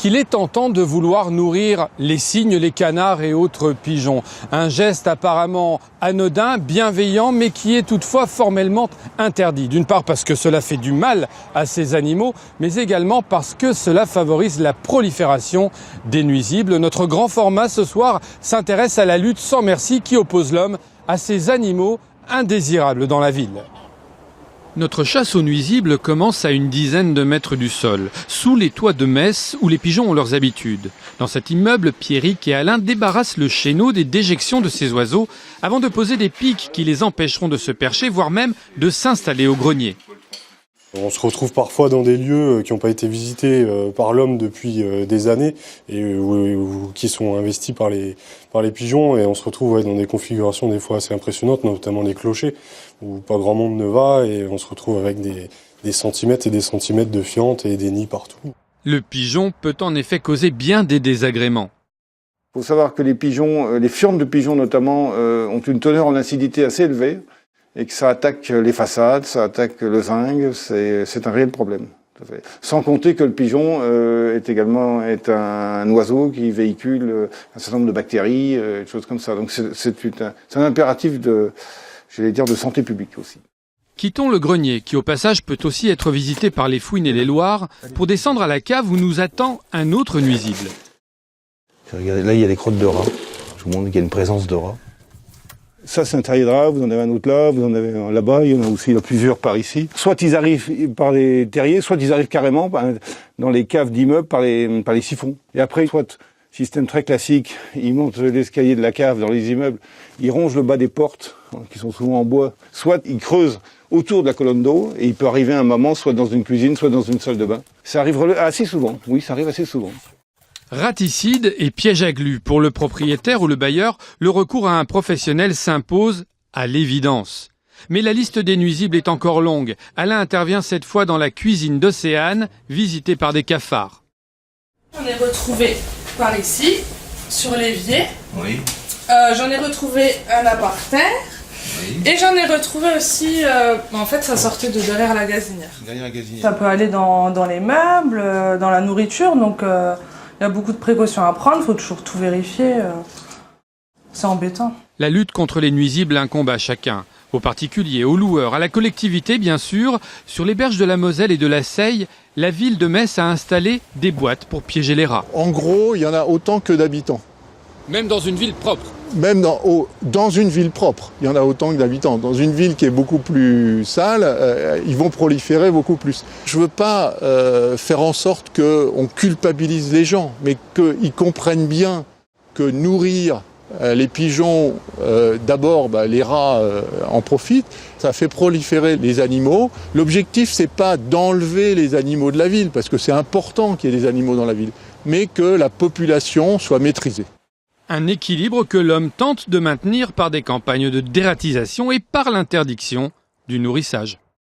qu'il est tentant de vouloir nourrir les cygnes, les canards et autres pigeons. Un geste apparemment anodin, bienveillant, mais qui est toutefois formellement interdit. D'une part parce que cela fait du mal à ces animaux, mais également parce que cela favorise la prolifération des nuisibles. Notre grand format ce soir s'intéresse à la lutte sans merci qui oppose l'homme à ces animaux indésirables dans la ville. Notre chasse aux nuisibles commence à une dizaine de mètres du sol, sous les toits de Metz où les pigeons ont leurs habitudes. Dans cet immeuble, Pierrick et Alain débarrassent le chéneau des déjections de ces oiseaux avant de poser des pics qui les empêcheront de se percher, voire même de s'installer au grenier. On se retrouve parfois dans des lieux qui n'ont pas été visités par l'homme depuis des années et qui sont investis par les pigeons, et on se retrouve dans des configurations des fois assez impressionnantes, notamment les clochers où pas grand monde ne va, et on se retrouve avec des centimètres et des centimètres de fientes et des nids partout. Le pigeon peut en effet causer bien des désagréments. Il faut savoir que les pigeons, les fientes de pigeons notamment, ont une teneur en acidité assez élevée, et que ça attaque les façades, ça attaque le zinc, c'est un réel problème. Sans compter que le pigeon est un oiseau qui véhicule un certain nombre de bactéries, des choses comme ça. Donc c'est un impératif de santé publique aussi. Quittons le grenier, qui au passage peut aussi être visité par les fouines et les loirs, pour descendre à la cave où nous attend un autre nuisible. Regardez, là il y a des crottes de rats. Je vous montre qu'il y a une présence de rats. Ça, c'est un terrier de rats, vous en avez un autre là, vous en avez un là-bas, il y en a aussi plusieurs par ici. Soit ils arrivent par les terriers, soit ils arrivent carrément dans les caves d'immeubles par les siphons. Et après, soit, système très classique, ils montent l'escalier de la cave dans les immeubles, ils rongent le bas des portes, qui sont souvent en bois, soit ils creusent autour de la colonne d'eau, et il peut arriver un moment, soit dans une cuisine, soit dans une salle de bain. Ça arrive assez souvent, oui, ça arrive assez souvent. Raticide et piège à glu. Pour le propriétaire ou le bailleur, le recours à un professionnel s'impose à l'évidence. Mais la liste des nuisibles est encore longue. Alain intervient cette fois dans la cuisine d'Océane, visitée par des cafards. J'en ai retrouvé par ici, sur l'évier. Oui. J'en ai retrouvé un là par terre. Oui. Et j'en ai retrouvé aussi, en fait ça sortait de derrière la gazinière. Ça peut aller dans les meubles, dans la nourriture, donc... Il y a beaucoup de précautions à prendre, il faut toujours tout vérifier. C'est embêtant. La lutte contre les nuisibles incombe à chacun, aux particuliers, aux loueurs, à la collectivité bien sûr. Sur les berges de la Moselle et de la Seille, la ville de Metz a installé des boîtes pour piéger les rats. En gros, il y en a autant que d'habitants. Même dans une ville propre? Même dans une ville propre, il y en a autant que d'habitants. Dans une ville qui est beaucoup plus sale, ils vont proliférer beaucoup plus. Je ne veux pas faire en sorte qu'on culpabilise les gens, mais qu'ils comprennent bien que nourrir les pigeons, d'abord les rats en profitent, ça fait proliférer les animaux. L'objectif, c'est pas d'enlever les animaux de la ville, parce que c'est important qu'il y ait des animaux dans la ville, mais que la population soit maîtrisée. Un équilibre que l'homme tente de maintenir par des campagnes de dératisation et par l'interdiction du nourrissage.